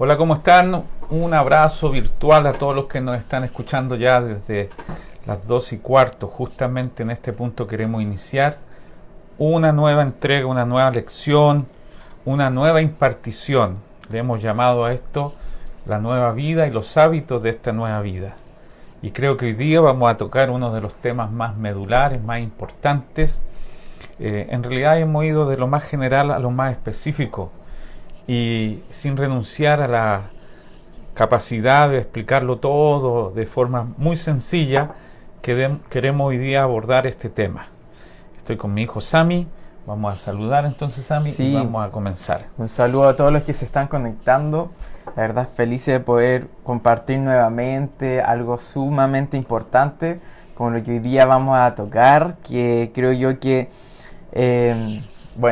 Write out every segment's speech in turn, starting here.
Hola, ¿cómo están? Un abrazo virtual a todos los que nos están escuchando ya desde las 2:15. Justamente en este punto queremos iniciar una nueva entrega, una nueva lección, una nueva impartición. Le hemos llamado a esto la nueva vida y los hábitos de esta nueva vida. Y creo que hoy día vamos a tocar uno de los temas más medulares, más importantes. En realidad hemos ido de lo más general a lo más específico y sin renunciar a la capacidad de explicarlo todo de forma muy sencilla, queremos hoy día abordar este tema. Estoy con mi hijo Sami. Vamos a saludar entonces, Sami, Sí. y vamos a comenzar. Un saludo a todos los que se están conectando. La verdad, feliz de poder compartir nuevamente algo sumamente importante como lo que hoy día vamos a tocar, que creo yo que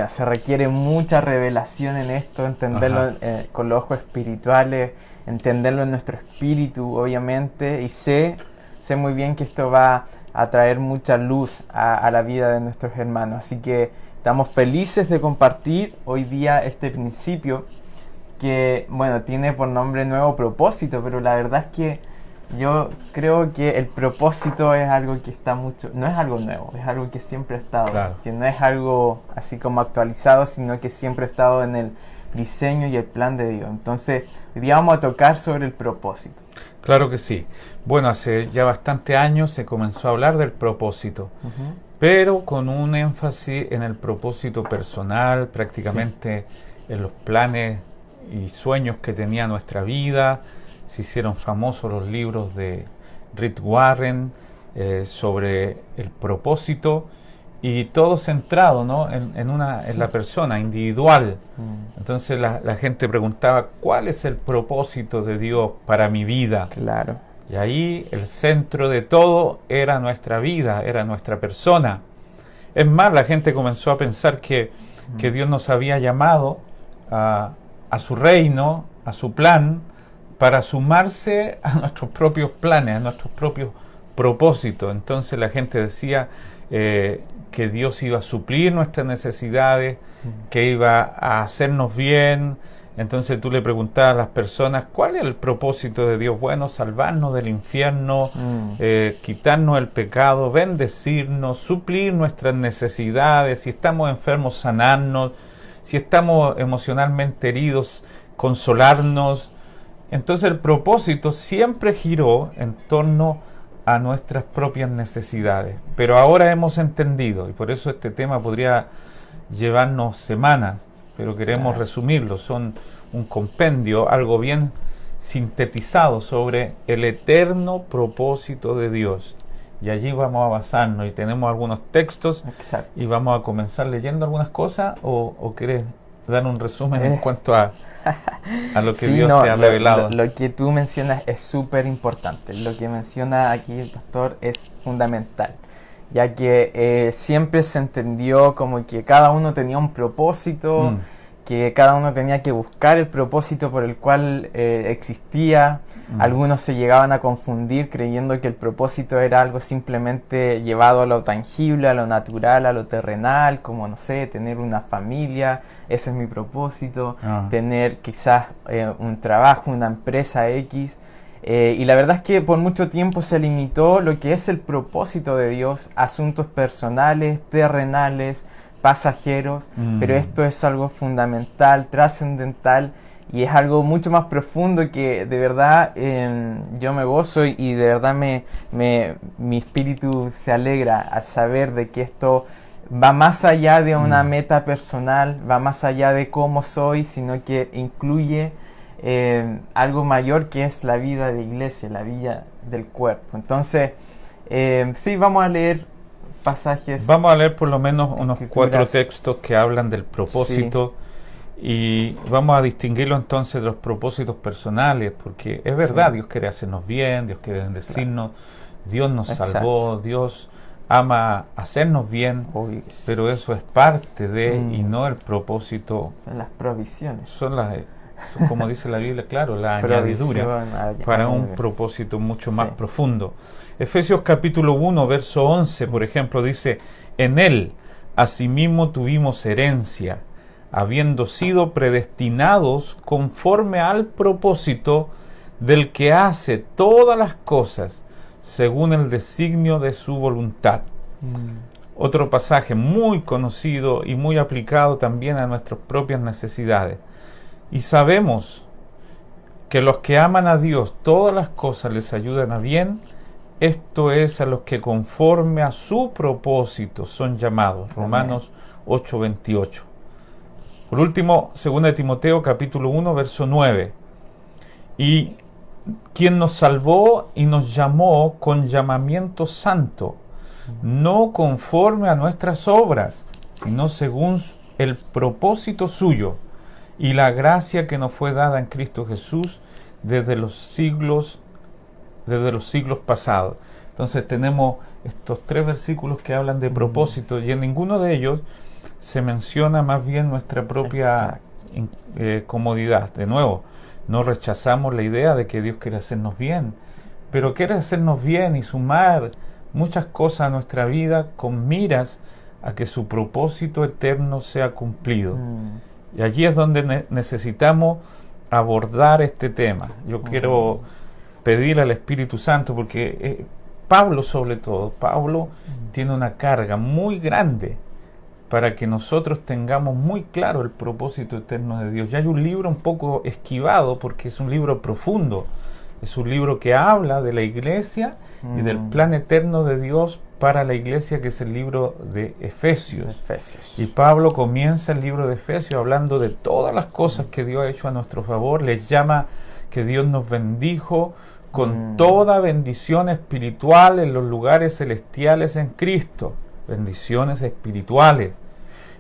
se requiere mucha revelación en esto, entenderlo con los ojos espirituales, entenderlo en nuestro espíritu, obviamente, y sé muy bien que esto va a traer mucha luz a la vida de nuestros hermanos. Así que estamos felices de compartir hoy día este principio que, tiene por nombre Nuevo Propósito, pero la verdad es que yo creo que el propósito es algo que está mucho, no es algo nuevo, es algo que siempre ha estado, Claro. que no es algo así como actualizado, sino que siempre ha estado en el diseño y el plan de Dios. Entonces, hoy día vamos a tocar sobre el propósito. Claro que sí. Bueno, hace ya bastante años se comenzó a hablar del propósito, pero con un énfasis en el propósito personal, prácticamente en los planes y sueños que tenía nuestra vida. Se hicieron famosos los libros de Rick Warren sobre el propósito, y todo centrado, ¿no? en la persona individual. Entonces la gente preguntaba, ¿cuál es el propósito de Dios para mi vida? Claro. Y ahí el centro de todo era nuestra vida, era nuestra persona. Es más, la gente comenzó a pensar que Dios nos había llamado a su reino, a su plan, para sumarse a nuestros propios planes, a nuestros propios propósitos. Entonces la gente decía que Dios iba a suplir nuestras necesidades, que iba a hacernos bien. Entonces tú le preguntabas a las personas, ¿cuál es el propósito de Dios? Bueno, salvarnos del infierno, quitarnos el pecado, bendecirnos, suplir nuestras necesidades, si estamos enfermos, sanarnos, si estamos emocionalmente heridos, consolarnos. Entonces el propósito siempre giró en torno a nuestras propias necesidades. Pero ahora hemos entendido, y por eso este tema podría llevarnos semanas, pero queremos resumirlo. Son un compendio, algo bien sintetizado sobre el eterno propósito de Dios. Y allí vamos a basarnos, y tenemos algunos textos. Exacto. Y vamos a comenzar leyendo algunas cosas, o querés dar un resumen en cuanto a lo que Dios te ha revelado. Lo que tú mencionas es súper importante. Lo que menciona aquí el pastor es fundamental, ya que siempre se entendió como que cada uno tenía un propósito, que cada uno tenía que buscar el propósito por el cual existía. Algunos se llegaban a confundir creyendo que el propósito era algo simplemente llevado a lo tangible, a lo natural, a lo terrenal, como, no sé, tener una familia, ese es mi propósito, tener quizás un trabajo, una empresa X. Y la verdad es que por mucho tiempo se limitó lo que es el propósito de Dios a asuntos personales, terrenales, pasajeros, pero esto es algo fundamental, trascendental, y es algo mucho más profundo que de verdad yo me gozo, y de verdad mi espíritu se alegra al saber de que esto va más allá de una meta personal, va más allá de cómo soy, sino que incluye algo mayor, que es la vida de iglesia, la vida del cuerpo. Entonces, vamos a leer pasajes. Vamos a leer por lo menos unos Escrituras. 4 textos que hablan del propósito, y vamos a distinguirlo entonces de los propósitos personales, porque es verdad, Dios quiere hacernos bien, Dios quiere bendecirnos, Dios nos salvó, Dios ama hacernos bien, pero eso es parte de, y no el propósito. Son las provisiones. Son como dice la Biblia, claro, la añadidura para un propósito mucho más profundo. Efesios capítulo 1, verso 11, por ejemplo, dice: en él asimismo tuvimos herencia, habiendo sido predestinados conforme al propósito del que hace todas las cosas según el designio de su voluntad. Otro pasaje muy conocido y muy aplicado también a nuestras propias necesidades. Y sabemos que los que aman a Dios, todas las cosas les ayudan a bien, esto es a los que conforme a su propósito son llamados. Romanos 8:28. Por último, 2 Timoteo capítulo 1, verso 9. Y quien nos salvó y nos llamó con llamamiento santo, no conforme a nuestras obras, sino según el propósito suyo y la gracia que nos fue dada en Cristo Jesús desde los siglos pasados. Entonces tenemos estos 3 versículos que hablan de propósito, y en ninguno de ellos se menciona más bien nuestra propia comodidad. De nuevo, no rechazamos la idea de que Dios quiere hacernos bien, pero quiere hacernos bien y sumar muchas cosas a nuestra vida con miras a que su propósito eterno sea cumplido. Y allí es donde necesitamos abordar este tema. Yo quiero pedir al Espíritu Santo, porque Pablo sobre todo, Pablo tiene una carga muy grande para que nosotros tengamos muy claro el propósito eterno de Dios. Ya hay un libro un poco esquivado porque es un libro profundo, es un libro que habla de la iglesia y del plan eterno de Dios para la iglesia, que es el libro de Efesios. Y Pablo comienza el libro de Efesios hablando de todas las cosas que Dios ha hecho a nuestro favor. Les llama que Dios nos bendijo con toda bendición espiritual en los lugares celestiales en Cristo. Bendiciones espirituales.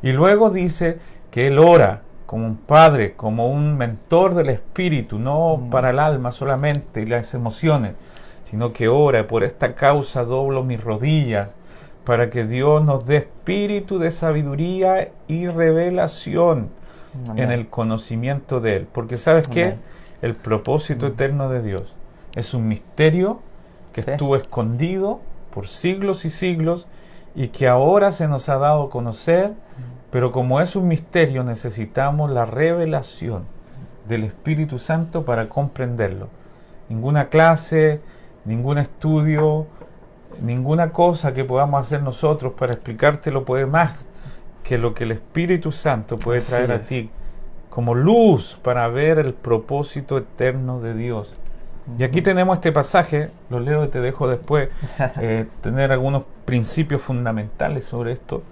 Y luego dice que Él ora como un padre, como un mentor del espíritu, no para el alma solamente y las emociones, sino que ora: por esta causa doblo mis rodillas, para que Dios nos dé espíritu de sabiduría y revelación en el conocimiento de Él. Porque ¿sabes qué? El propósito eterno de Dios es un misterio que estuvo escondido por siglos y siglos y que ahora se nos ha dado a conocer, pero como es un misterio necesitamos la revelación del Espíritu Santo para comprenderlo. Ninguna clase, ningún estudio, ninguna cosa que podamos hacer nosotros para explicártelo puede más que lo que el Espíritu Santo puede traer a ti como luz para ver el propósito eterno de Dios. Y aquí tenemos este pasaje, lo leo y te dejo después tener algunos principios fundamentales sobre esto.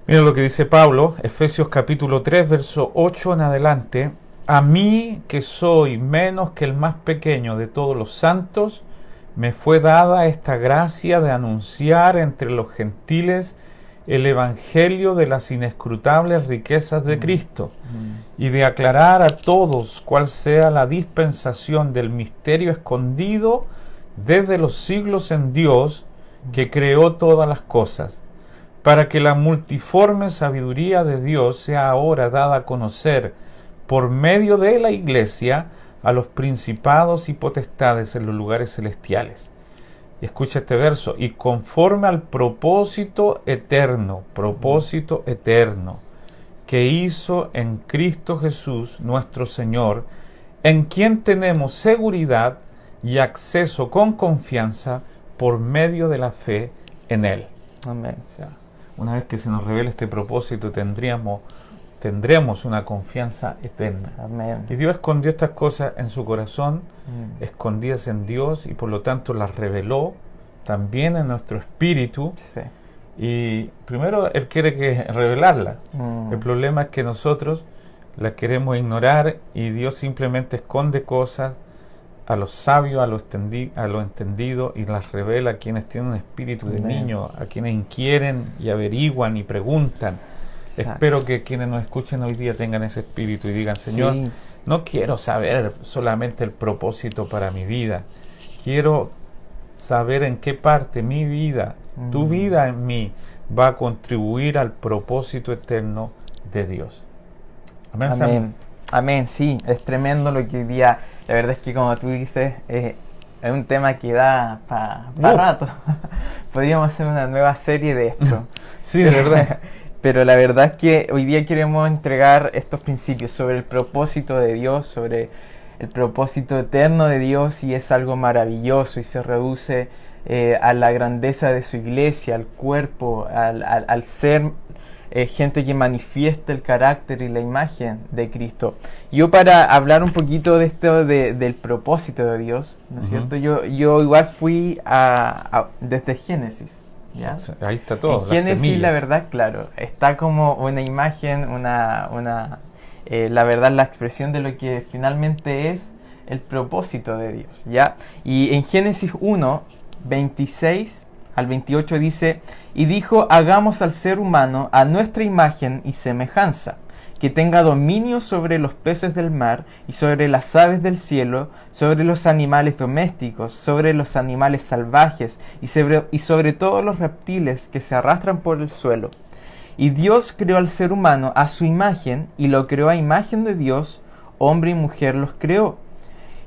Mira lo que dice Pablo, Efesios capítulo 3, verso 8 en adelante. A mí, que soy menos que el más pequeño de todos los santos, me fue dada esta gracia de anunciar entre los gentiles el evangelio de las inescrutables riquezas de Cristo y de aclarar a todos cuál sea la dispensación del misterio escondido desde los siglos en Dios, que creó todas las cosas, para que la multiforme sabiduría de Dios sea ahora dada a conocer por medio de la Iglesia a los principados y potestades en los lugares celestiales. Y escucha este verso: y conforme al propósito eterno que hizo en Cristo Jesús nuestro Señor, en quien tenemos seguridad y acceso con confianza por medio de la fe en Él. Amén. O sea, una vez que se nos revele este propósito, tendremos una confianza eterna. Amén. Y Dios escondió estas cosas en su corazón, escondidas en Dios, y por lo tanto las reveló también en nuestro espíritu. Sí. Y primero Él quiere revelarlas. El problema es que nosotros las queremos ignorar, y Dios simplemente esconde cosas a los sabios, a lo entendido, y las revela a quienes tienen un espíritu de niño, a quienes inquieren y averiguan y preguntan. Exacto. Espero que quienes nos escuchen hoy día tengan ese espíritu y digan: Señor, no quiero saber solamente el propósito para mi vida, quiero saber en qué parte mi vida, tu vida en mí, va a contribuir al propósito eterno de Dios. Amén. Amén. Amén, sí, es tremendo lo que hoy día, la verdad es que como tú dices, es un tema que da para rato. Podríamos hacer una nueva serie de esto. Sí, de verdad. pero la verdad es que hoy día queremos entregar estos principios sobre el propósito de Dios, sobre el propósito eterno de Dios, y es algo maravilloso y se reduce a la grandeza de su iglesia, al cuerpo, al ser gente que manifiesta el carácter y la imagen de Cristo. Yo, para hablar un poquito de esto del propósito de Dios, ¿no es cierto? Yo igual fui desde Génesis, ¿ya? Ahí está todo. En Génesis, la verdad, claro, está como una imagen, la verdad, la expresión de lo que finalmente es el propósito de Dios, ¿ya? Y en Génesis 1, 26 al 28 dice: y dijo, hagamos al ser humano a nuestra imagen y semejanza, que tenga dominio sobre los peces del mar y sobre las aves del cielo, sobre los animales domésticos, sobre los animales salvajes y sobre todos los reptiles que se arrastran por el suelo. Y Dios creó al ser humano a su imagen, y lo creó a imagen de Dios, hombre y mujer los creó.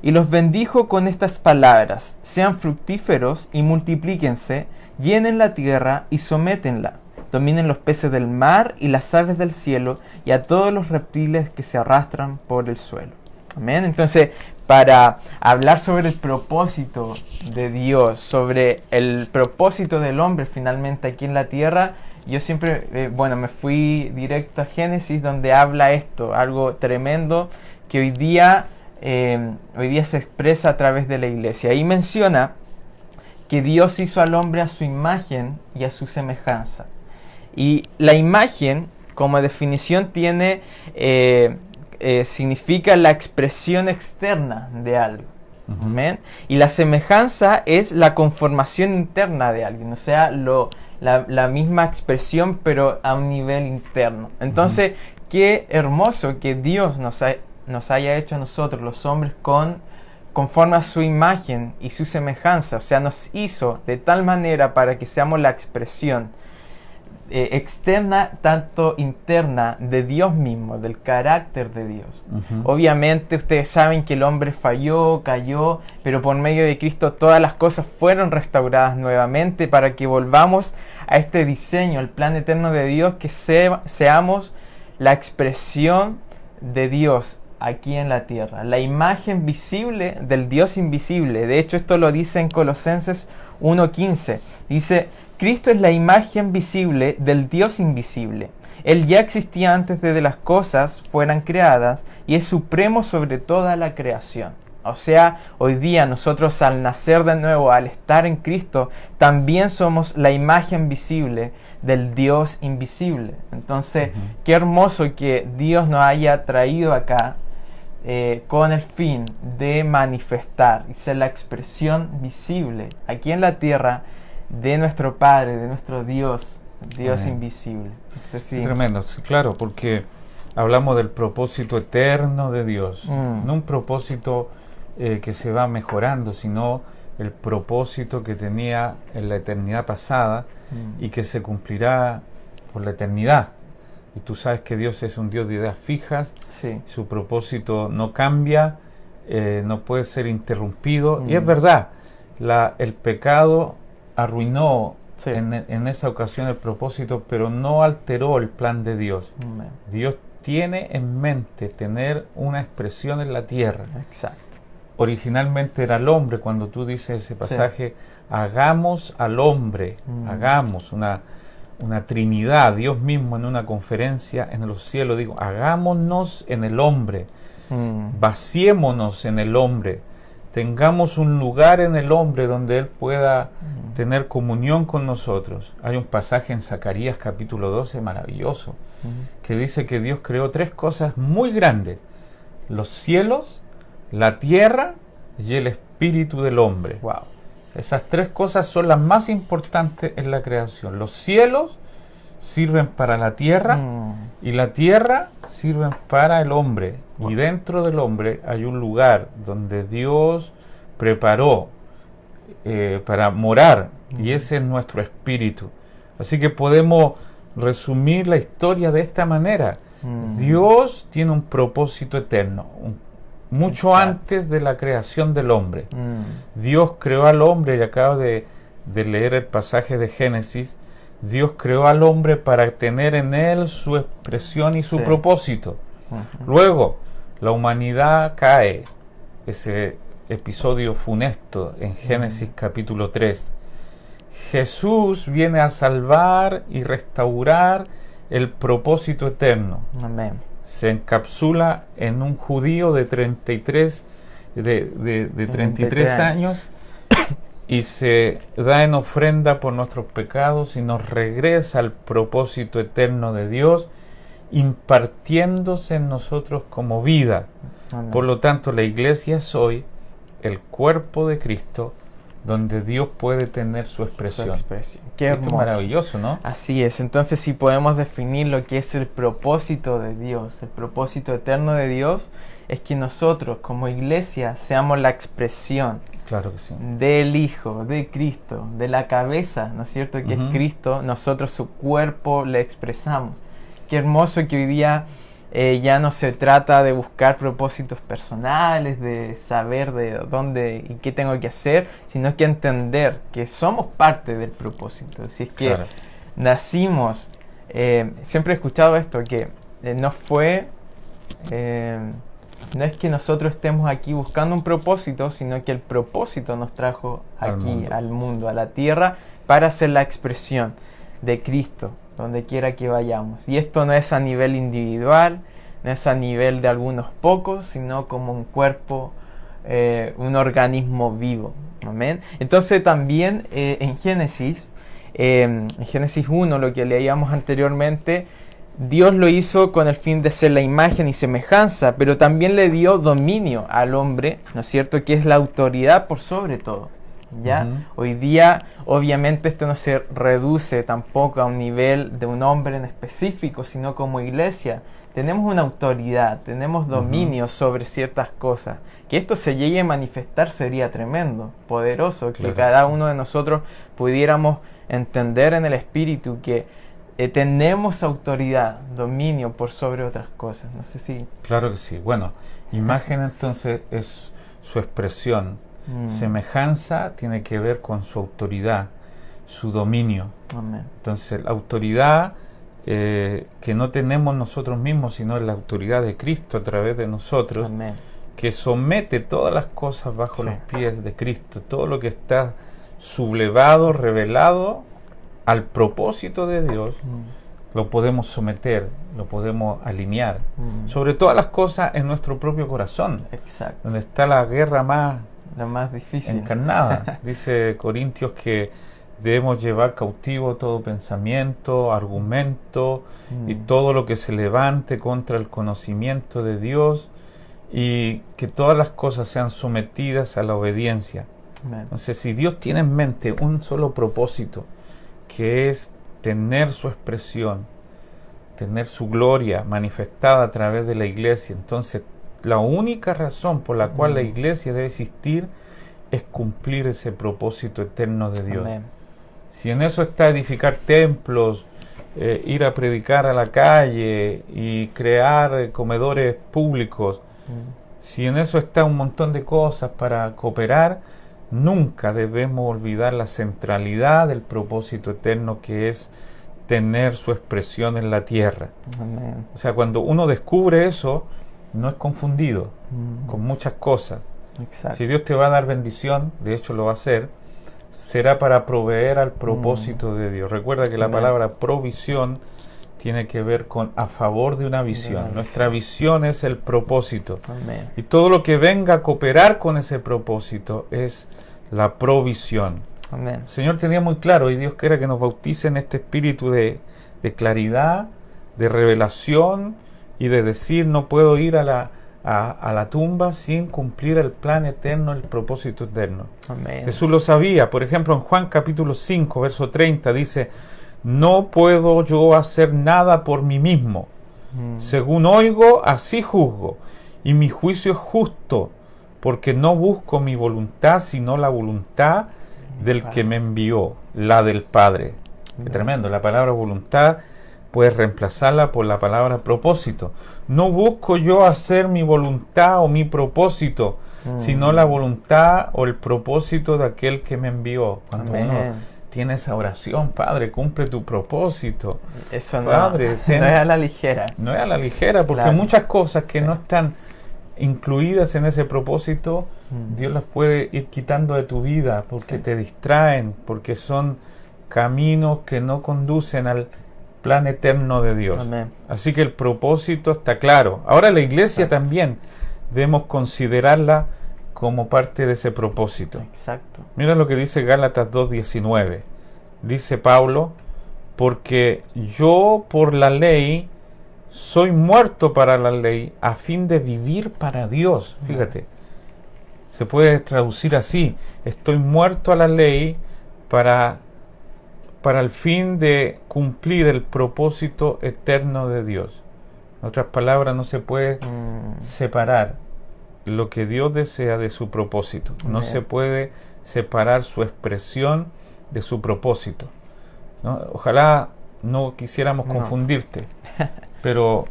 Y los bendijo con estas palabras: sean fructíferos y multiplíquense, llenen la tierra y sométenla, dominen los peces del mar y las aves del cielo y a todos los reptiles que se arrastran por el suelo. Amén. Entonces, para hablar sobre el propósito de Dios, sobre el propósito del hombre finalmente aquí en la tierra, yo siempre, me fui directo a Génesis, donde habla esto, algo tremendo que hoy día se expresa a través de la iglesia. Ahí menciona que Dios hizo al hombre a su imagen y a su semejanza. Y la imagen, como definición, significa la expresión externa de algo. ¿Amén? Y la semejanza es la conformación interna de alguien, o sea, la misma expresión, pero a un nivel interno. Entonces, qué hermoso que Dios nos haya hecho a nosotros, los hombres, conforme a su imagen y su semejanza. O sea, nos hizo de tal manera para que seamos la expresión externa, tanto interna, de Dios mismo, del carácter de Dios. Obviamente ustedes saben que el hombre falló, cayó, pero por medio de Cristo todas las cosas fueron restauradas nuevamente para que volvamos a este diseño, el plan eterno de Dios, que seamos la expresión de Dios aquí en la tierra, la imagen visible del Dios invisible. De hecho, esto lo dice en Colosenses 1:15. Dice: Cristo es la imagen visible del Dios invisible. Él ya existía antes de que las cosas fueran creadas y es supremo sobre toda la creación. O sea, hoy día nosotros, al nacer de nuevo, al estar en Cristo, también somos la imagen visible del Dios invisible. Entonces, qué hermoso que Dios nos haya traído acá con el fin de manifestar y ser la expresión visible aquí en la tierra de nuestro Padre, de nuestro Dios invisible. Entonces, sí. Tremendo, sí, claro, porque hablamos del propósito eterno de Dios, no un propósito que se va mejorando, sino el propósito que tenía en la eternidad pasada y que se cumplirá por la eternidad. Y tú sabes que Dios es un Dios de ideas fijas, sí. Su propósito no cambia, no puede ser interrumpido. Y es verdad, el pecado arruinó en esa ocasión el propósito, pero no alteró el plan de Dios. Dios tiene en mente tener una expresión en la tierra. Exacto. Originalmente era el hombre, cuando tú dices ese pasaje, hagamos al hombre, hagamos una trinidad, Dios mismo en una conferencia en los cielos digo, hagámonos en el hombre, vaciémonos en el hombre, tengamos un lugar en el hombre donde Él pueda tener comunión con nosotros. Hay un pasaje en Zacarías capítulo 12 maravilloso, que dice que Dios creó 3 cosas muy grandes: los cielos, la tierra y el espíritu del hombre. Wow. Esas 3 cosas son las más importantes en la creación. Los cielos sirven para la tierra y la tierra sirven para el hombre. Wow. Y dentro del hombre hay un lugar donde Dios preparó para morar, y ese es nuestro espíritu. Así que podemos resumir la historia de esta manera. Dios tiene un propósito eterno, mucho antes de la creación del hombre. Dios creó al hombre, y acabo de leer el pasaje de Génesis, Dios creó al hombre para tener en él su expresión y su propósito. Luego, la humanidad cae, ese episodio funesto en Génesis capítulo 3. Jesús viene a salvar y restaurar el propósito eterno. Amén. Se encapsula en un judío de 33 años y se da en ofrenda por nuestros pecados y nos regresa al propósito eterno de Dios, impartiéndose en nosotros como vida. Amén. Por lo tanto, la iglesia es hoy el cuerpo de Cristo, donde Dios puede tener su expresión. Qué hermoso. Esto es maravilloso, ¿no? Así es. Entonces, si podemos definir lo que es el propósito de Dios, el propósito eterno de Dios, es que nosotros como iglesia seamos la expresión, claro que sí, del Hijo, de Cristo, de la cabeza, ¿no es cierto? Que es Cristo. Nosotros su cuerpo le expresamos. Qué hermoso que hoy día ya no se trata de buscar propósitos personales, de saber de dónde y qué tengo que hacer, sino que entender que somos parte del propósito. Si es que nacimos, siempre he escuchado esto, que no es que nosotros estemos aquí buscando un propósito, sino que el propósito nos trajo aquí, al mundo, a la tierra, para ser la expresión de Cristo, donde quiera que vayamos. Y esto no es a nivel individual, no es a nivel de algunos pocos, sino como un cuerpo, un organismo vivo. Amén. Entonces también en Génesis 1, lo que leíamos anteriormente, Dios lo hizo con el fin de ser la imagen y semejanza, pero también le dio dominio al hombre, ¿no es cierto?, que es la autoridad por sobre todo. ¿Ya? Hoy día, obviamente, esto no se reduce tampoco a un nivel de un hombre en específico, sino como iglesia tenemos una autoridad, tenemos dominio sobre ciertas cosas. Que esto se llegue a manifestar sería tremendo, poderoso, que cada uno de nosotros pudiéramos entender en el espíritu que tenemos autoridad, dominio por sobre otras cosas. No sé si... Claro que sí. Bueno, imagen entonces es su expresión. Semejanza tiene que ver con su autoridad, su dominio. Amén. Entonces, la autoridad que no tenemos nosotros mismos, sino es la autoridad de Cristo a través de nosotros. Amén. Que somete todas las cosas bajo los pies de Cristo. Todo lo que está sublevado, revelado al propósito de Dios, lo podemos someter, lo podemos alinear. Sobre todas las cosas en nuestro propio corazón. Exacto. Donde está la guerra más difícil, encarnada. Dice Corintios que debemos llevar cautivo todo pensamiento, argumento y todo lo que se levante contra el conocimiento de Dios, y que todas las cosas sean sometidas a la obediencia. Amen. Entonces, si Dios tiene en mente un solo propósito, que es tener su expresión, tener su gloria manifestada a través de la iglesia, entonces la única razón por la cual la iglesia debe existir es cumplir ese propósito eterno de Dios. Amen. Si en eso está edificar templos, ir a predicar a la calle y crear comedores públicos, si en eso está un montón de cosas para cooperar, nunca debemos olvidar la centralidad del propósito eterno, que es tener su expresión en la tierra. Amen. O sea, cuando uno descubre eso, no es confundido con muchas cosas. Exacto. Si Dios te va a dar bendición, de hecho lo va a hacer, será para proveer al propósito de Dios. Recuerda que la palabra provisión tiene que ver con a favor de una visión. Nuestra visión es el propósito. Amen. Y todo lo que venga a cooperar con ese propósito es la provisión. Amen. El Señor tenía muy claro, y Dios quiera que nos bautice en este espíritu de claridad, de revelación y de decir: no puedo ir a la tumba sin cumplir el plan eterno, el propósito eterno. Amen. Jesús lo sabía. Por ejemplo, en Juan capítulo 5, verso 30 dice: no puedo yo hacer nada por mí mismo. Según oigo, así juzgo, y mi juicio es justo, porque no busco mi voluntad, sino la voluntad del que me envió, la del Padre. Qué tremendo. La palabra voluntad puedes reemplazarla por la palabra propósito. No busco yo hacer mi voluntad o mi propósito, sino la voluntad o el propósito de aquel que me envió. Cuando uno tiene esa oración, Padre, cumple tu propósito. Eso no, Padre, no es a la ligera. No es a la ligera, porque Claro. muchas cosas que no están incluidas en ese propósito, Dios las puede ir quitando de tu vida, porque te distraen, porque son caminos que no conducen al plan eterno de Dios. Amén. Así que el propósito está claro. Ahora la iglesia también debemos considerarla como parte de ese propósito. Exacto. Mira lo que dice Gálatas 2:19. Dice Pablo, porque yo por la ley soy muerto para la ley a fin de vivir para Dios. Fíjate, se puede traducir así: estoy muerto a la ley para el fin de cumplir el propósito eterno de Dios. En otras palabras, no se puede separar lo que Dios desea de su propósito. No se puede separar su expresión de su propósito, ¿no? Ojalá no quisiéramos confundirte, pero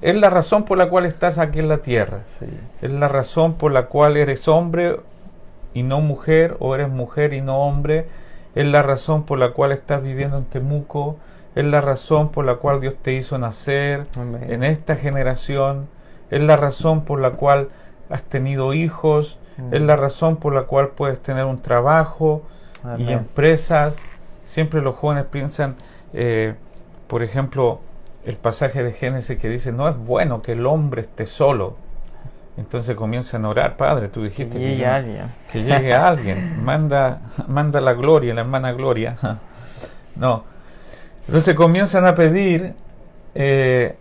es la razón por la cual estás aquí en la tierra. Sí. Es la razón por la cual eres hombre y no mujer, o eres mujer y no hombre. Es la razón por la cual estás viviendo en Temuco. Es la razón por la cual Dios te hizo nacer en esta generación. Es la razón por la cual has tenido hijos. Es la razón por la cual puedes tener un trabajo y empresas. Siempre los jóvenes piensan, por ejemplo, el pasaje de Génesis que dice, no es bueno que el hombre esté solo. Entonces comienzan a orar, Padre, tú dijiste que llegue alguien, manda la Gloria, la hermana Gloria. No. Entonces comienzan a pedir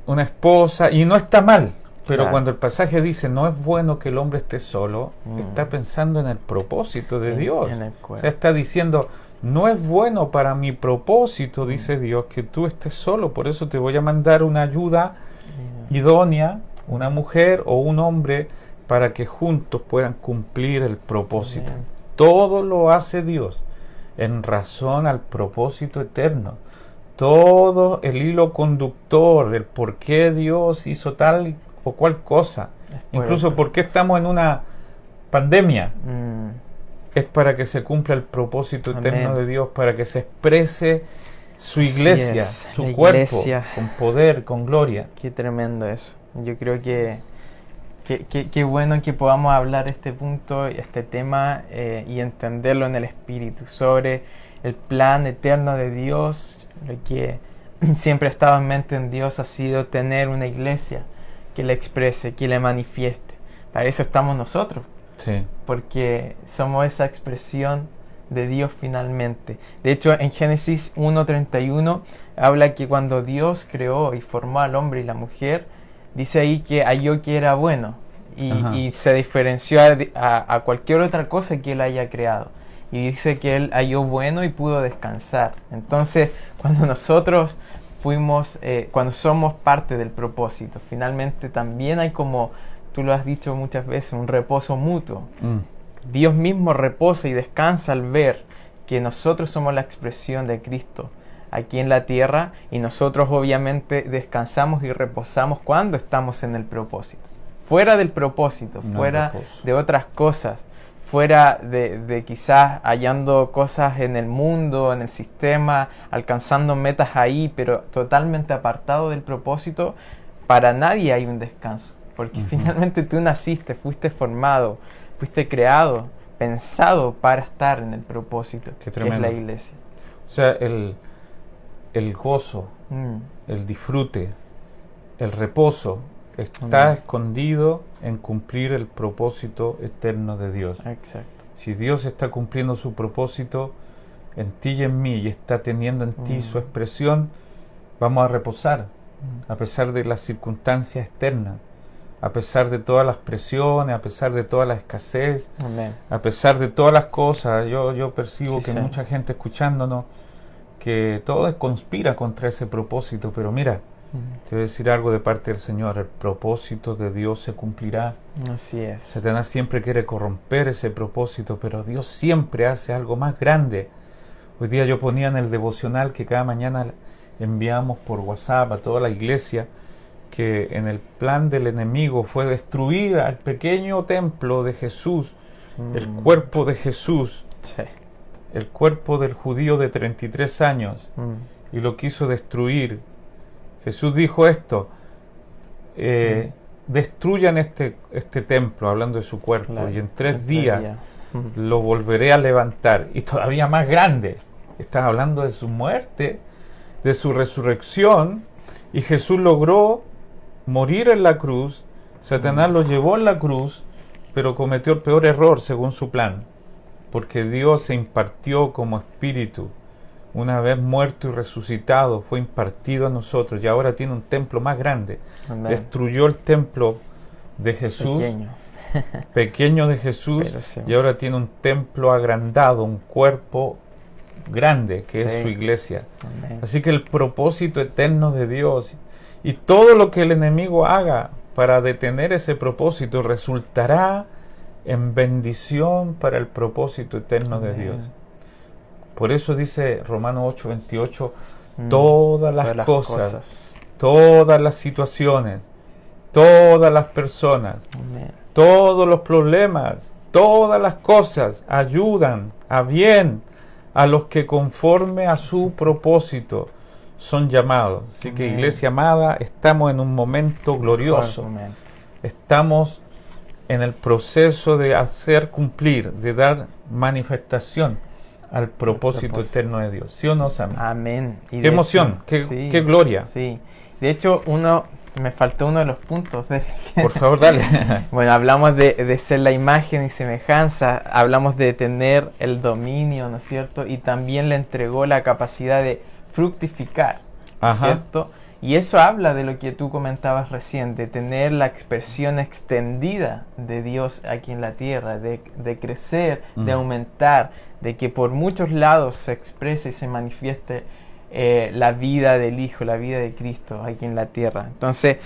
una esposa, y no está mal, pero cuando el pasaje dice, no es bueno que el hombre esté solo, está pensando en el propósito de Dios. O sea, está diciendo, no es bueno para mi propósito, dice Dios, que tú estés solo, por eso te voy a mandar una ayuda idónea, una mujer o un hombre, para que juntos puedan cumplir el propósito. Todo lo hace Dios en razón al propósito eterno. Todo el hilo conductor del por qué Dios hizo tal o cual cosa, incluso por qué estamos en una pandemia, es para que se cumpla el propósito eterno de Dios, para que se exprese su iglesia, su cuerpo, con poder, con gloria. Qué tremendo eso. Yo creo que qué bueno que podamos hablar este punto, este tema, y entenderlo en el Espíritu, sobre el plan eterno de Dios. Lo que siempre ha estado en mente en Dios ha sido tener una iglesia que le exprese, que le manifieste. Para eso estamos nosotros, porque somos esa expresión de Dios finalmente. De hecho, en Génesis 1:31 habla que cuando Dios creó y formó al hombre y la mujer, dice ahí que halló que era bueno, y se diferenció a cualquier otra cosa que él haya creado. Y dice que él halló bueno y pudo descansar. Entonces, cuando nosotros cuando somos parte del propósito, finalmente también hay, como tú lo has dicho muchas veces, un reposo mutuo. Dios mismo reposa y descansa al ver que nosotros somos la expresión de Cristo aquí en la tierra, y nosotros obviamente descansamos y reposamos cuando estamos en el propósito. Fuera del propósito, fuera de otras cosas, fuera de quizás hallando cosas en el mundo, en el sistema, alcanzando metas ahí, pero totalmente apartado del propósito, para nadie hay un descanso, porque finalmente tú naciste, fuiste formado, fuiste creado, pensado para estar en el propósito, que es la iglesia. O sea, el gozo, el disfrute, el reposo está escondido en cumplir el propósito eterno de Dios. Exacto. Si Dios está cumpliendo su propósito en ti y en mí, y está teniendo en ti su expresión, vamos a reposar a pesar de las circunstancias externas, a pesar de todas las presiones, a pesar de toda la escasez, a pesar de todas las cosas. Yo percibo que mucha gente escuchándonos, que todo conspira contra ese propósito, pero mira, te voy a decir algo de parte del Señor: el propósito de Dios se cumplirá. Así es. Satanás siempre quiere corromper ese propósito, pero Dios siempre hace algo más grande. Hoy día yo ponía en el devocional que cada mañana enviamos por WhatsApp a toda la iglesia, que en el plan del enemigo fue destruir al pequeño templo de Jesús, el cuerpo de Jesús. el cuerpo del judío de 33 años y lo quiso destruir. Jesús dijo esto, destruyan este templo, hablando de su cuerpo, Claro, y en 3 en 3 días días. lo volveré a levantar. Y todavía más grande. Estás hablando de su muerte, de su resurrección, y Jesús logró morir en la cruz. Satanás lo llevó en la cruz, pero cometió el peor error según su plan, porque Dios se impartió como espíritu. Una vez muerto y resucitado, fue impartido a nosotros, y ahora tiene un templo más grande. Amén. Destruyó el templo de Jesús, pequeño de Jesús, sí, y ahora tiene un templo agrandado, un cuerpo grande, que es su iglesia. Amén. Así que el propósito eterno de Dios y todo lo que el enemigo haga para detener ese propósito resultará en bendición para el propósito eterno de Dios. Por eso dice Romanos 8:28, todas las cosas, todas las situaciones, todas las personas, todos los problemas, todas las cosas ayudan a bien a los que conforme a su propósito son llamados. Así que, iglesia amada, estamos en un momento glorioso. Estamos en el proceso de hacer cumplir, de dar manifestación al propósito eterno de Dios. ¿Sí o no, Sammy? Amén. Qué emoción, qué gloria. Sí. De hecho, me faltó uno de los puntos. Por favor, dale. Bueno, hablamos de ser la imagen y semejanza, hablamos de tener el dominio, ¿no es cierto? Y también le entregó la capacidad de fructificar, ¿cierto? Y eso habla de lo que tú comentabas recién, de tener la expresión extendida de Dios aquí en la tierra, de crecer, de aumentar, de que por muchos lados se exprese y se manifieste la vida del Hijo, la vida de Cristo aquí en la tierra. Entonces,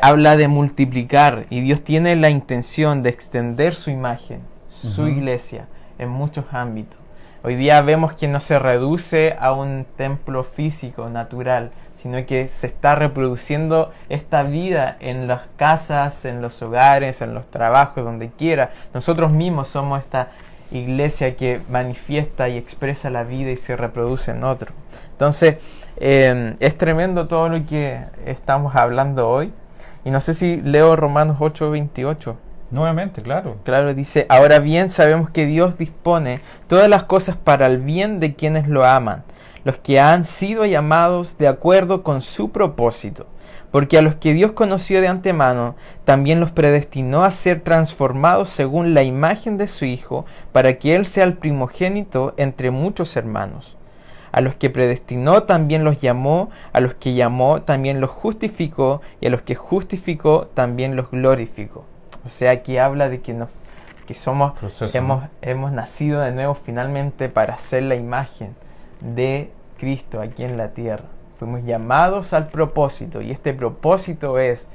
habla de multiplicar, y Dios tiene la intención de extender su imagen, su iglesia, en muchos ámbitos. Hoy día vemos que no se reduce a un templo físico, natural, sino que se está reproduciendo esta vida en las casas, en los hogares, en los trabajos, donde quiera. Nosotros mismos somos esta iglesia que manifiesta y expresa la vida y se reproduce en otro. Entonces, es tremendo todo lo que estamos hablando hoy. Y no sé si leo Romanos 8:28. Nuevamente, claro. Claro, dice, ahora bien sabemos que Dios dispone todas las cosas para el bien de quienes lo aman, los que han sido llamados de acuerdo con su propósito. Porque a los que Dios conoció de antemano, también los predestinó a ser transformados según la imagen de su Hijo, para que Él sea el primogénito entre muchos hermanos. A los que predestinó también los llamó, a los que llamó también los justificó, y a los que justificó también los glorificó. O sea, aquí habla de que hemos nacido de nuevo finalmente para ser la imagen de Cristo aquí en la tierra. Fuimos llamados al propósito, y este propósito es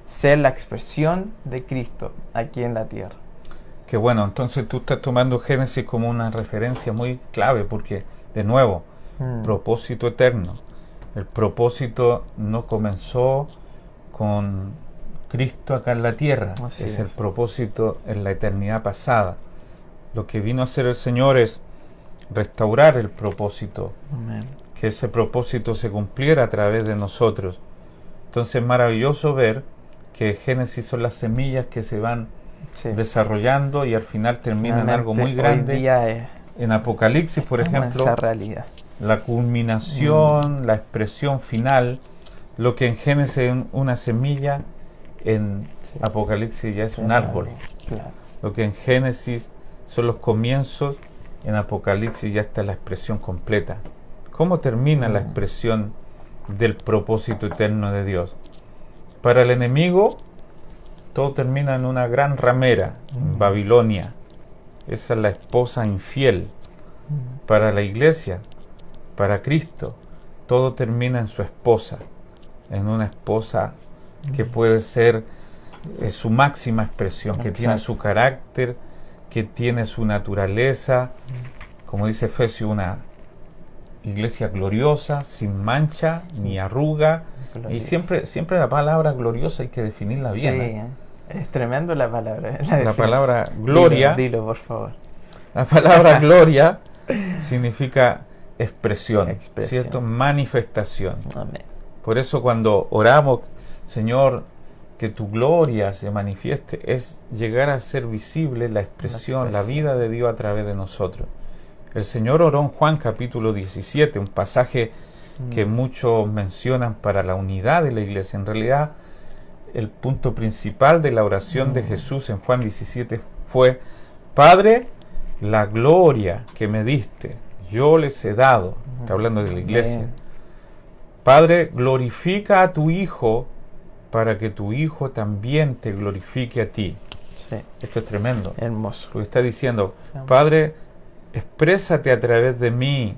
ser la expresión de Cristo aquí en la tierra. Qué bueno, entonces tú estás tomando Génesis como una referencia muy clave, porque, de nuevo, propósito eterno. El propósito no comenzó con Cristo acá en la tierra, es el propósito en la eternidad pasada. Lo que vino a hacer el Señor es restaurar el propósito. Amén. Que ese propósito se cumpliera a través de nosotros. Entonces es maravilloso ver que Génesis son las semillas que se van desarrollando y al final terminan en algo muy grande. En Apocalipsis, por ejemplo, esa realidad. La culminación, la expresión final, lo que en Génesis es una semilla, en Apocalipsis ya es un árbol. Claro. Lo que en Génesis son los comienzos, en Apocalipsis ya está la expresión completa. ¿Cómo termina la expresión del propósito eterno de Dios? Para el enemigo, todo termina en una gran ramera, en Babilonia. Esa es la esposa infiel. Para la iglesia, para Cristo, todo termina en su esposa, en una esposa que puede ser su máxima expresión, que tiene su carácter, que tiene su naturaleza, como dice Efesios, una iglesia gloriosa, sin mancha ni arruga. Gloriosa. Y siempre la palabra gloriosa hay que definirla bien. Sí, es tremendo la palabra. La palabra gloria. Dilo, por favor. La palabra gloria significa expresión, ¿cierto? Manifestación. Amén. Por eso cuando oramos, Señor, que tu gloria se manifieste, es llegar a ser visible la expresión, la vida de Dios a través de nosotros. El Señor oró en Juan capítulo 17, un pasaje que muchos mencionan para la unidad de la iglesia. En realidad, el punto principal de la oración de Jesús en Juan 17 fue: Padre, la gloria que me diste, yo les he dado. Está hablando de la iglesia. Padre, glorifica a tu Hijo para que tu Hijo también te glorifique a ti. Sí. Esto es tremendo. Hermoso. Porque está diciendo: Padre, exprésate a través de mí,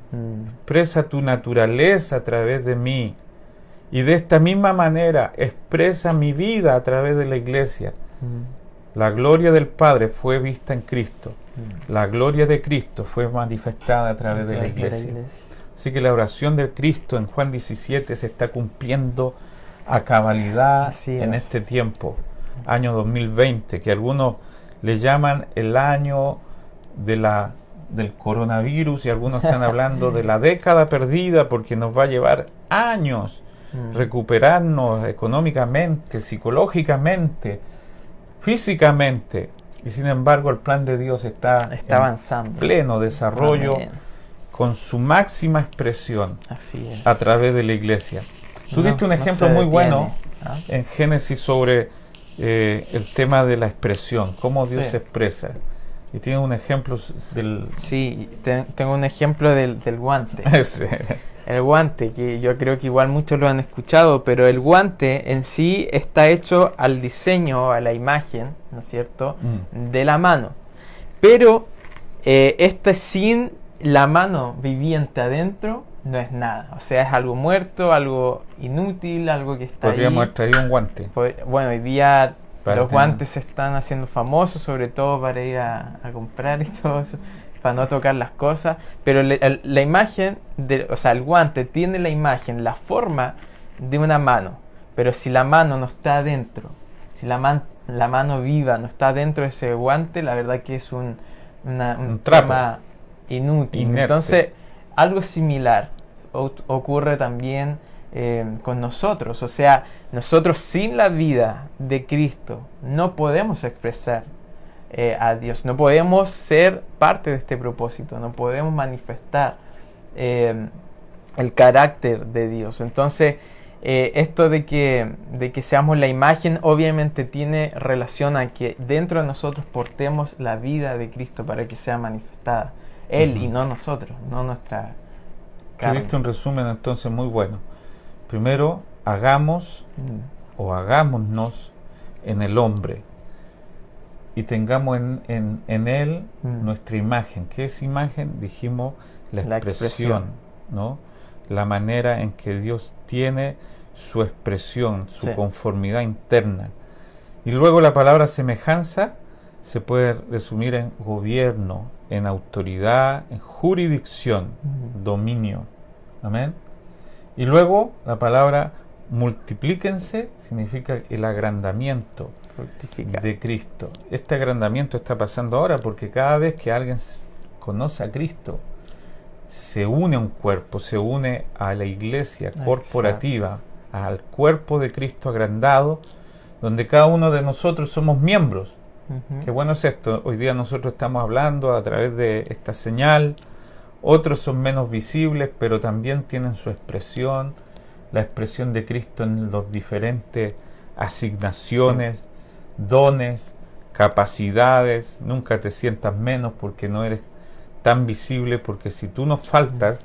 expresa tu naturaleza a través de mí, y de esta misma manera expresa mi vida a través de la iglesia. La gloria del Padre fue vista en Cristo, la gloria de Cristo fue manifestada a través de la iglesia. Así que la oración de Cristo en Juan 17 se está cumpliendo a cabalidad en este tiempo, año 2020, que algunos le llaman el año del coronavirus, y algunos están hablando de la década perdida, porque nos va a llevar años recuperarnos económicamente, psicológicamente, físicamente, y sin embargo el plan de Dios está avanzando, pleno desarrollo. Amén. Con su máxima expresión a través de la iglesia. Tú diste un ejemplo muy bueno en Génesis sobre el tema de la expresión, cómo Dios se expresa. Y tiene un ejemplo del... Sí, tengo un ejemplo del guante. Sí. El guante, que yo creo que igual muchos lo han escuchado, pero el guante en sí está hecho al diseño, a la imagen, ¿no es cierto?, de la mano. Pero sin la mano viviente adentro no es nada. O sea, es algo muerto, algo inútil, algo que está Podríamos traer un guante. Bueno, hoy día los guantes se están haciendo famosos, sobre todo para ir a comprar y todo eso, para no tocar las cosas. Pero la imagen, o sea, el guante tiene la imagen, la forma de una mano. Pero si la mano no está adentro, si la mano viva no está dentro de ese guante, la verdad que es un trapo inútil. Inerte. Entonces, algo similar ocurre también con nosotros. O sea, nosotros sin la vida de Cristo no podemos expresar a Dios, no podemos ser parte de este propósito, no podemos manifestar el carácter de Dios. Entonces, esto de que seamos la imagen obviamente tiene relación a que dentro de nosotros portemos la vida de Cristo para que sea manifestada Él y no nosotros, no nuestra carne. Tú diste un resumen entonces muy bueno. Primero, hagamos o hagámonos en el hombre y tengamos en él nuestra imagen. ¿Qué es imagen? Dijimos la expresión, ¿no? La manera en que Dios tiene su expresión, su conformidad interna. Y luego la palabra semejanza se puede resumir en gobierno, en autoridad, en jurisdicción, dominio. Amén. Y luego la palabra multiplíquense significa el agrandamiento de Cristo. Este agrandamiento está pasando ahora porque cada vez que alguien conoce a Cristo, se une a un cuerpo, se une a la iglesia corporativa, al cuerpo de Cristo agrandado, donde cada uno de nosotros somos miembros. Qué bueno es esto. Hoy día nosotros estamos hablando a través de esta señal. Otros son menos visibles, pero también tienen su expresión, la expresión de Cristo en los diferentes asignaciones, dones, capacidades. Nunca te sientas menos porque no eres tan visible, porque si tú nos faltas,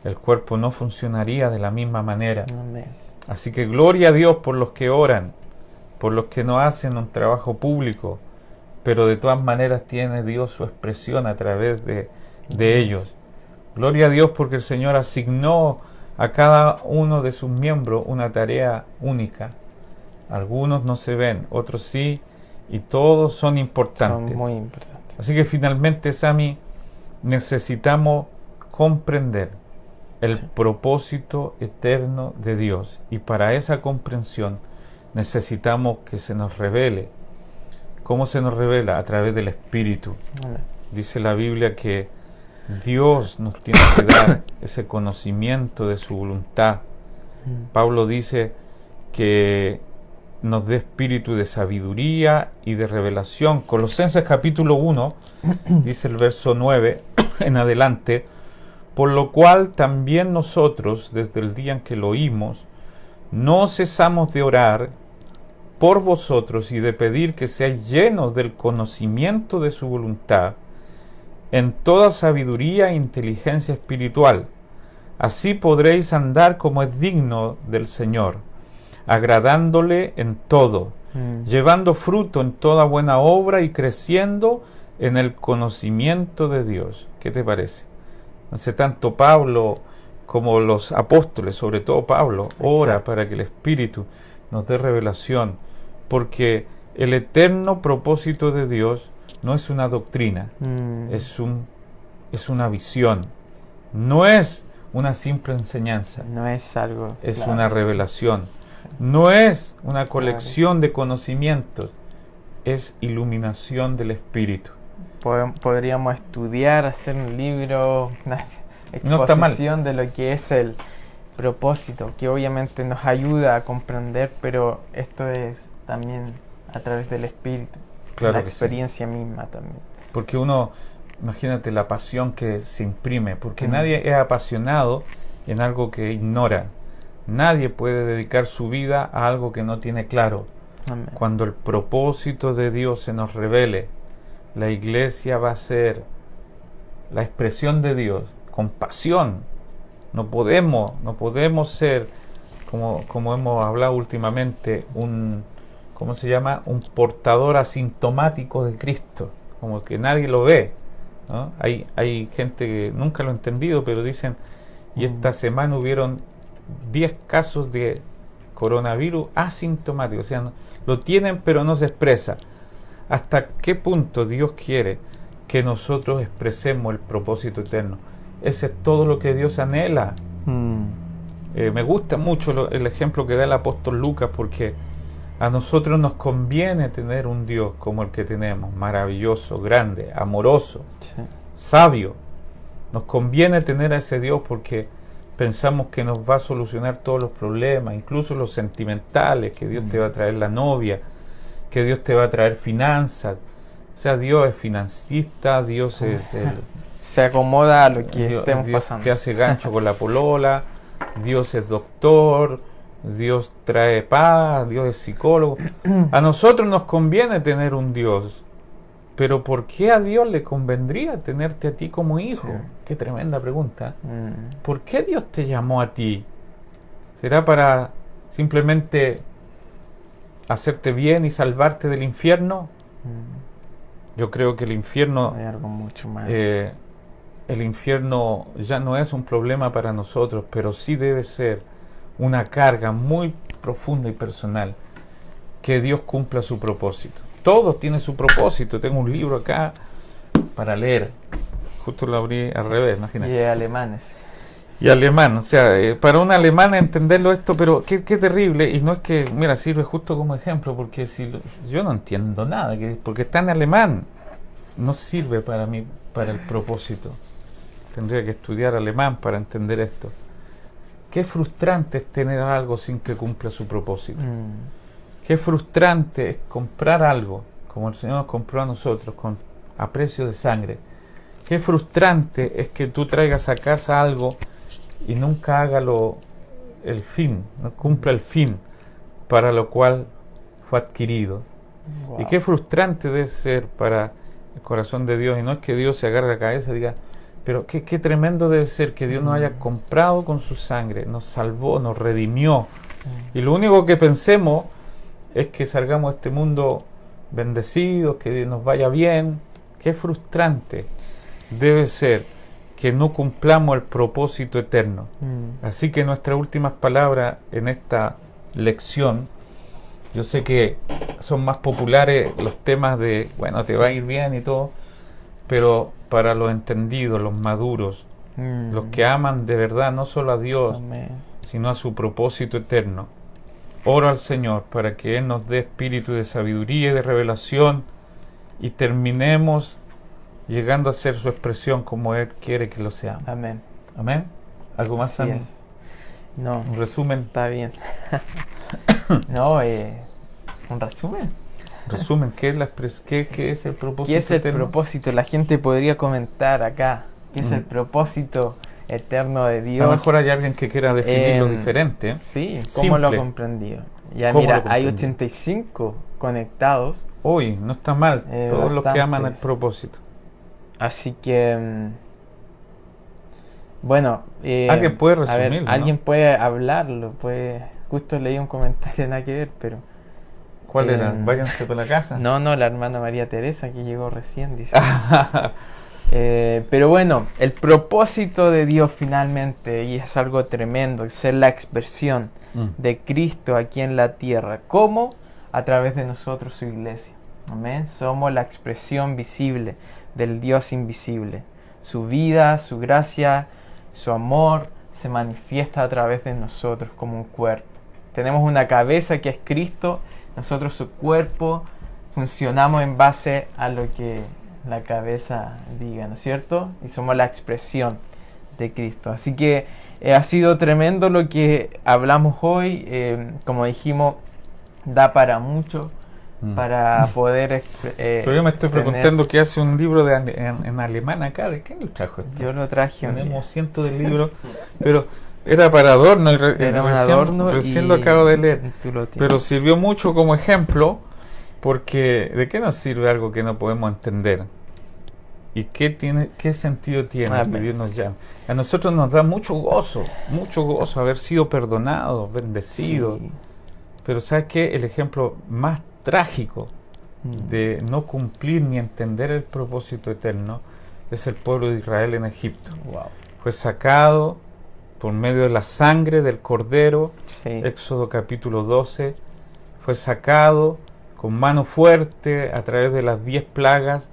el cuerpo no funcionaría de la misma manera. Amén. Así que gloria a Dios por los que oran, por los que no hacen un trabajo público, pero de todas maneras tiene Dios su expresión a través de ellos. Gloria a Dios porque el Señor asignó a cada uno de sus miembros una tarea única. Algunos no se ven, otros sí, y todos son importantes. Son muy importantes. Así que finalmente, Sami, necesitamos comprender el propósito eterno de Dios, y para esa comprensión necesitamos que se nos revele. ¿Cómo se nos revela? A través del Espíritu. Dice la Biblia que Dios nos tiene que dar ese conocimiento de su voluntad. Pablo dice que nos dé espíritu de sabiduría y de revelación. Colosenses capítulo 1, dice el verso 9 en adelante, por lo cual también nosotros, desde el día en que lo oímos, no cesamos de orar por vosotros y de pedir que seáis llenos del conocimiento de su voluntad, en toda sabiduría e inteligencia espiritual. Así podréis andar como es digno del Señor, agradándole en todo, llevando fruto en toda buena obra y creciendo en el conocimiento de Dios. ¿Qué te parece? Entonces, tanto Pablo como los apóstoles, sobre todo Pablo, ora para que el Espíritu nos dé revelación, porque el eterno propósito de Dios no es una doctrina, es una visión, no es una simple enseñanza, no es algo, es una revelación, no es una colección de conocimientos, es iluminación del Espíritu. Podríamos estudiar, hacer un libro, una no está mal, exposición de lo que es el propósito, que obviamente nos ayuda a comprender, pero esto es también a través del Espíritu, claro, la que experiencia misma también. Porque uno, imagínate la pasión que se imprime, porque nadie es apasionado en algo que ignora. Nadie puede dedicar su vida a algo que no tiene claro. Amén. Cuando el propósito de Dios se nos revele, la iglesia va a ser la expresión de Dios con pasión. No podemos ser, como hemos hablado últimamente, ¿cómo se llama? Un portador asintomático de Cristo, como que nadie lo ve, ¿no? Hay gente que nunca lo ha entendido, pero dicen, y esta semana hubieron 10 casos de coronavirus asintomáticos, o sea, lo tienen pero no se expresa. ¿Hasta qué punto Dios quiere que nosotros expresemos el propósito eterno? Ese es todo lo que Dios anhela. Me gusta mucho el ejemplo que da el apóstol Lucas, porque a nosotros nos conviene tener un Dios como el que tenemos, maravilloso, grande, amoroso, sabio. Nos conviene tener a ese Dios porque pensamos que nos va a solucionar todos los problemas, incluso los sentimentales, que Dios te va a traer la novia, que Dios te va a traer finanzas. O sea, Dios es financista, Dios es se acomoda a lo que estemos Dios pasando. te hace gancho con la polola, Dios es doctor, Dios trae paz, Dios es psicólogo. A nosotros nos conviene tener un Dios, pero ¿por qué a Dios le convendría tenerte a ti como hijo? Sí. Qué tremenda pregunta. ¿Por qué Dios te llamó a ti? ¿Será para simplemente hacerte bien y salvarte del infierno? Yo creo que el infierno, hay algo mucho más. El infierno ya no es un problema para nosotros, pero sí debe ser una carga muy profunda y personal, que Dios cumpla su propósito. Todos tienen su propósito. Tengo un libro acá para leer. Justo lo abrí al revés, imagínate. Y alemanes. Y alemán, o sea, para un alemán entenderlo esto, pero qué terrible. Y no es que, mira, sirve justo como ejemplo, porque yo no entiendo nada, porque está en alemán. No sirve para mí, para el propósito. Tendría que estudiar alemán para entender esto. Qué frustrante es tener algo sin que cumpla su propósito. Qué frustrante es comprar algo, como el Señor nos compró a nosotros, a precio de sangre. Qué frustrante es que tú traigas a casa algo y nunca haga el fin, no cumpla el fin para lo cual fue adquirido. Wow. Y qué frustrante debe ser para el corazón de Dios. Y no es que Dios se agarre la cabeza y diga, pero qué tremendo debe ser que Dios nos haya comprado con su sangre, nos salvó, nos redimió. Y lo único que pensemos es que salgamos de este mundo bendecidos, que nos vaya bien. Qué frustrante debe ser que no cumplamos el propósito eterno. Así que nuestras últimas palabras en esta lección, yo sé que son más populares los temas de, bueno, te va a ir bien y todo, pero para los entendidos, los maduros, los que aman de verdad no solo a Dios, sino a su propósito eterno, oro al Señor para que Él nos dé espíritu de sabiduría y de revelación y terminemos llegando a ser su expresión como Él quiere que lo seamos. Amén. Amén. ¿Algo más, Así Sammy? es. No, Un resumen. está bien. No, un resumen. Resumen, ¿qué es, qué es el propósito? ¿Qué es el eterno? propósito? La gente podría comentar acá. ¿Qué es el propósito eterno de Dios? A lo mejor hay alguien que quiera definirlo En- diferente. Sí, ¿cómo lo ha Simple. comprendido? Ya ¿Cómo mira, lo hay comprendió? 85 conectados, Hoy, no está mal. Todos los que aman el bastantes. propósito. así que, bueno, Alguien puede a ver, resumirlo, ¿no? alguien puede hablarlo, justo leí un comentario, nada que ver, pero... ¿Cuál era? Váyanse para la casa. No, la hermana María Teresa que llegó recién, dice. Pero bueno, el propósito de Dios finalmente, y es algo tremendo, es ser la expresión de Cristo aquí en la tierra. ¿Cómo? A través de nosotros, su iglesia. Amén. Somos la expresión visible del Dios invisible. Su vida, su gracia, su amor se manifiesta a través de nosotros como un cuerpo. Tenemos una cabeza que es Cristo, nosotros su cuerpo, funcionamos en base a lo que la cabeza diga, ¿no es cierto? Y somos la expresión de Cristo. Así que ha sido tremendo lo que hablamos hoy. Como dijimos, da para mucho, para poder... Pero yo me estoy preguntando qué hace un libro en alemán acá. ¿De quién lo trajo esto? Yo lo traje. Tenemos cientos de libros, pero era para adorno. Era un adorno recién lo acabo de leer. tú lo tienes. Pero sirvió mucho como ejemplo, porque ¿de qué nos sirve algo que no podemos entender? ¿Y qué sentido tiene que Dios nos llame? A nosotros nos da mucho gozo haber sido perdonados, bendecidos. Sí. Pero ¿sabes qué? El ejemplo más trágico de no cumplir ni entender el propósito eterno es el pueblo de Israel en Egipto. Wow. Fue sacado por medio de la sangre del Cordero, Sí. Éxodo capítulo 12, fue sacado con mano fuerte a través de las 10 plagas,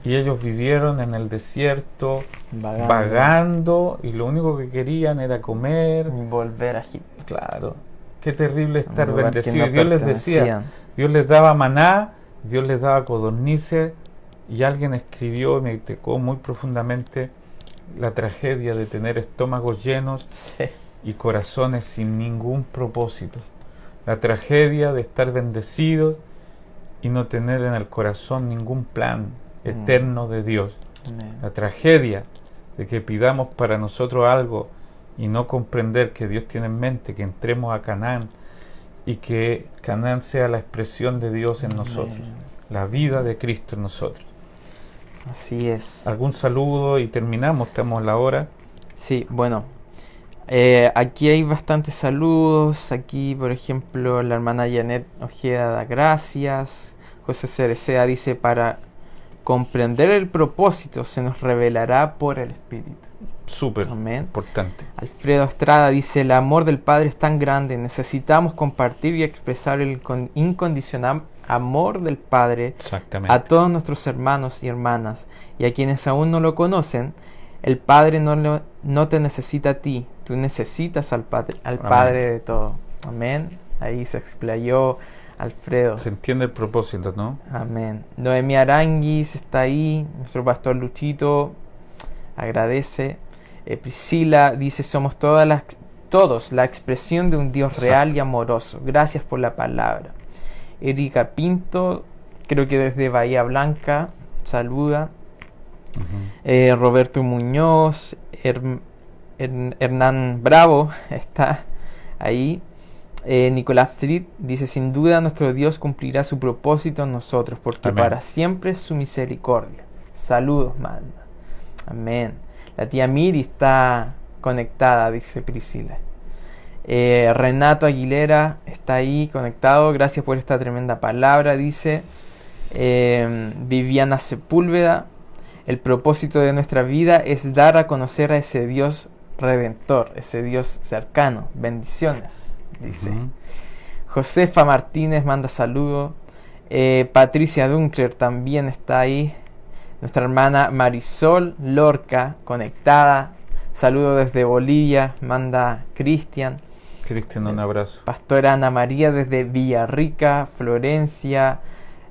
y ellos vivieron en el desierto, vagando, y lo único que querían era comer. Volver a Egipto. Claro, qué terrible estar Un lugar que bendecido. no Y Dios les decía, pertenecían. Dios les daba maná, Dios les daba codornices, y alguien escribió, y me tocó muy profundamente, la tragedia de tener estómagos llenos Sí. y corazones sin ningún propósito. La tragedia de estar bendecidos y no tener en el corazón ningún plan eterno de Dios. Amén. La tragedia de que pidamos para nosotros algo y no comprender que Dios tiene en mente que entremos a Canaán y que Canaán sea la expresión de Dios en nosotros, la vida de Cristo en nosotros. Así es. ¿Algún saludo y terminamos? Estamos a la hora. Sí, bueno. Aquí hay bastantes saludos. Aquí, por ejemplo, la hermana Janet Ojeda da gracias. José Cerecea dice: para comprender el propósito se nos revelará por el Espíritu. Súper Amén. importante. Alfredo Estrada dice: el amor del Padre es tan grande, necesitamos compartir y expresar el incondicional amor del Padre Exactamente. a todos nuestros hermanos y hermanas, y a quienes aún no lo conocen. El Padre no te necesita a ti, tú necesitas al Padre de todo. Amén. Ahí se explayó Alfredo. Se entiende el propósito, ¿no? Amén. Noemí Aranguis está ahí, nuestro pastor Luchito agradece. Priscila dice: somos todos la expresión de un Dios real y amoroso. Gracias por la palabra. Erika Pinto, creo que desde Bahía Blanca, saluda. Roberto Muñoz, Hernán Bravo está ahí. Nicolás Fritz dice: sin duda nuestro Dios cumplirá su propósito en nosotros, porque Amén. para siempre es su misericordia. Saludos, manda. Amén. La tía Miri está conectada, dice Priscila. Renato Aguilera está ahí conectado. Gracias por esta tremenda palabra, dice. Viviana Sepúlveda: el propósito de nuestra vida es dar a conocer a ese Dios redentor, ese Dios cercano. Bendiciones, dice. Josefa Martínez manda saludos. Patricia Dunkler también está ahí. Nuestra hermana Marisol Lorca conectada. Saludo desde Bolivia, manda Cristian. Cristian, un abrazo. Pastora Ana María desde Villarrica, Florencia.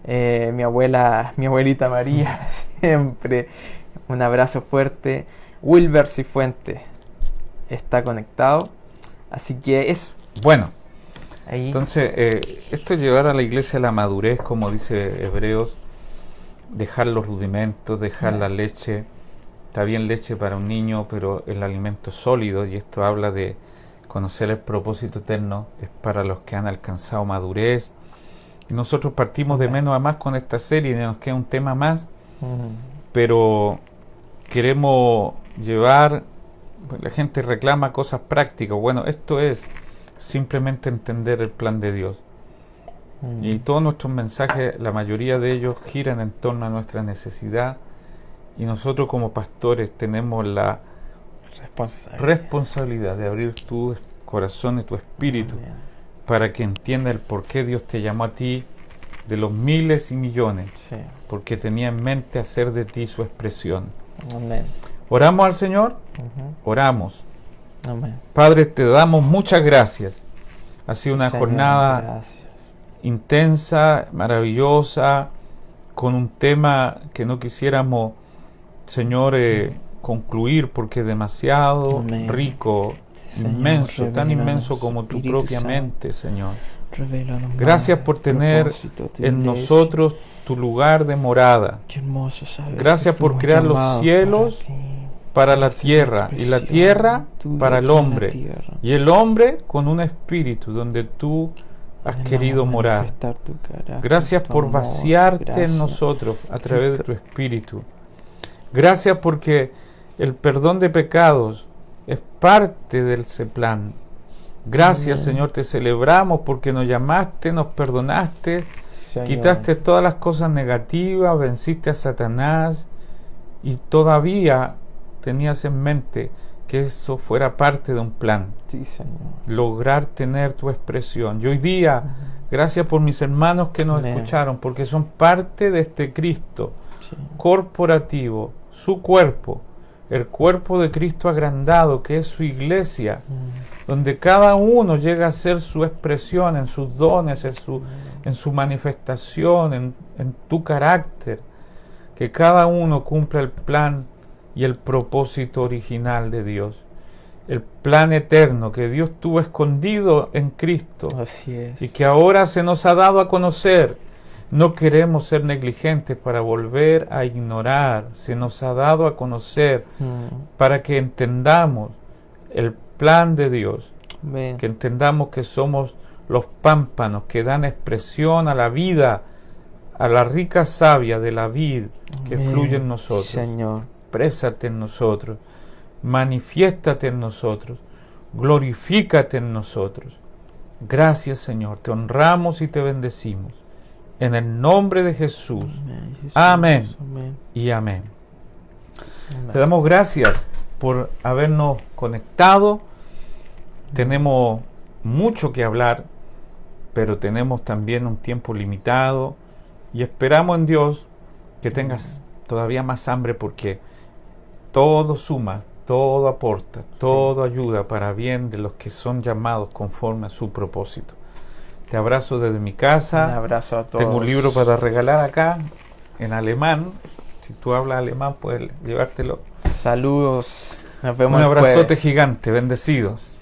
mi abuelita María, siempre un abrazo fuerte. Wilber Cifuentes está conectado, así que eso. Bueno, Ahí. entonces esto es llevar a la iglesia a la madurez, como dice Hebreos, dejar los rudimentos, dejar la leche. Está bien leche para un niño, pero el alimento sólido, y esto habla de conocer el propósito eterno, es para los que han alcanzado madurez. Y nosotros partimos de menos a más con esta serie, y nos queda un tema más, pero queremos llevar, pues la gente reclama cosas prácticas. Bueno, esto es simplemente entender el plan de Dios. Y todos nuestros mensajes, la mayoría de ellos giran en torno a nuestra necesidad, y nosotros como pastores tenemos la responsabilidad de abrir tu corazón y tu espíritu para que entienda el por qué Dios te llamó a ti de los miles y millones, porque tenía en mente hacer de ti su expresión. Amén. ¿Oramos al Señor? Oramos. Amén. Padre, te damos muchas gracias. Ha sido una Señor, jornada gracias. Intensa, maravillosa, con un tema que no quisiéramos, Señor, concluir porque es demasiado Amén. Rico, Señor, inmenso, tan inmenso como tu propia mente, Señor. Gracias por tener en nosotros tu lugar de morada. Gracias por crear los cielos para la tierra y la tierra para el hombre, y el hombre con un espíritu donde tú has querido morar. Gracias por vaciarte en nosotros a través de tu espíritu. Gracias porque el perdón de pecados es parte de ese plan. Gracias, Señor, te celebramos porque nos llamaste, nos perdonaste, Señor. Quitaste todas las cosas negativas, venciste a Satanás, y todavía tenías en mente que eso fuera parte de un plan. Sí, Señor. Lograr tener tu expresión. Y hoy día, gracias por mis hermanos que nos escucharon, porque son parte de este Cristo corporativo, su cuerpo, el cuerpo de Cristo agrandado, que es su iglesia, donde cada uno llega a ser su expresión en sus dones, en su manifestación, en tu carácter, que cada uno cumpla el plan y el propósito original de Dios, el plan eterno que Dios tuvo escondido en Cristo. Así es. Y que ahora se nos ha dado a conocer. No queremos ser negligentes para volver a ignorar. Se nos ha dado a conocer para que entendamos el plan de Dios. Amén. Que entendamos que somos los pámpanos que dan expresión a la vida, a la rica savia de la vid que fluye en nosotros. Sí, Señor. Exprésate en nosotros, manifiéstate en nosotros, glorifícate en nosotros. Gracias, Señor, te honramos y te bendecimos. En el nombre de Jesús. Amén. Jesús. Amén. Amén. Y amén. Amén. Te damos gracias por habernos conectado. Tenemos mucho que hablar, pero tenemos también un tiempo limitado, y esperamos en Dios que tengas todavía más hambre, porque todo suma, todo aporta, todo ayuda para bien de los que son llamados conforme a su propósito. Te abrazo desde mi casa. Un abrazo a todos. Tengo un libro para regalar acá en alemán. Si tú hablas alemán, puedes llevártelo. Saludos. Nos vemos Un el abrazote jueves. gigante. Bendecidos.